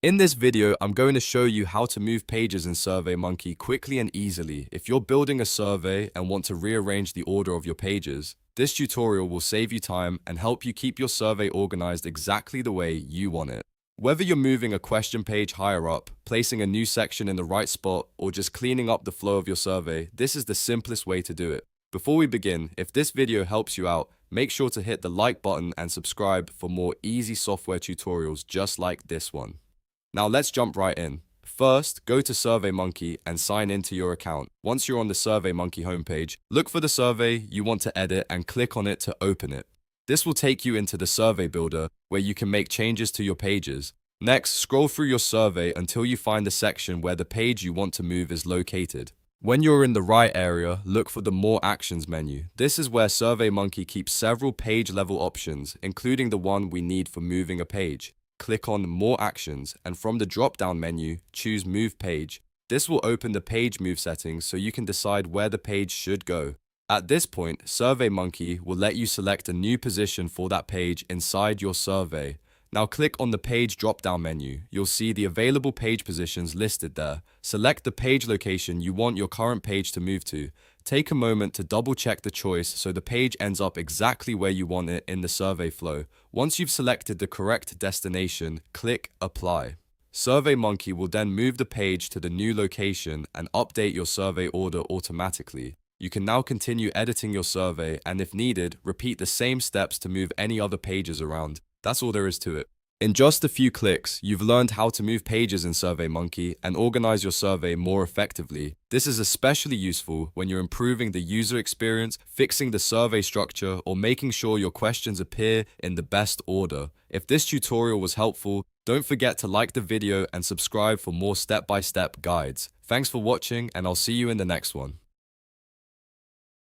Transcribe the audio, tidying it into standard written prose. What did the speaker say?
In this video, I'm going to show you how to move pages in SurveyMonkey quickly and easily. If you're building a survey and want to rearrange the order of your pages, this tutorial will save you time and help you keep your survey organized exactly the way you want it. Whether you're moving a question page higher up, placing a new section in the right spot, or just cleaning up the flow of your survey, this is the simplest way to do it. Before we begin, if this video helps you out, make sure to hit the like button and subscribe for more easy software tutorials just like this one. Now let's jump right in. First, go to SurveyMonkey and sign into your account. Once you're on the SurveyMonkey homepage, look for the survey you want to edit and click on it to open it. This will take you into the survey builder where you can make changes to your pages. Next, scroll through your survey until you find the section where the page you want to move is located. When you're in the right area, look for the More Actions menu. This is where SurveyMonkey keeps several page-level options, including the one we need for moving a page. Click on More Actions, and from the drop-down menu, choose Move Page. This will open the page move settings so you can decide where the page should go. At this point, SurveyMonkey will let you select a new position for that page inside your survey. Now click on the Page drop-down menu. You'll see the available page positions listed there. Select the page location you want your current page to move to. Take a moment to double-check the choice so the page ends up exactly where you want it in the survey flow. Once you've selected the correct destination, click Apply. SurveyMonkey will then move the page to the new location and update your survey order automatically. You can now continue editing your survey and, if needed, repeat the same steps to move any other pages around. That's all there is to it. In just a few clicks, you've learned how to move pages in SurveyMonkey and organize your survey more effectively. This is especially useful when you're improving the user experience, fixing the survey structure, or making sure your questions appear in the best order. If this tutorial was helpful, don't forget to like the video and subscribe for more step-by-step guides. Thanks for watching, and I'll see you in the next one.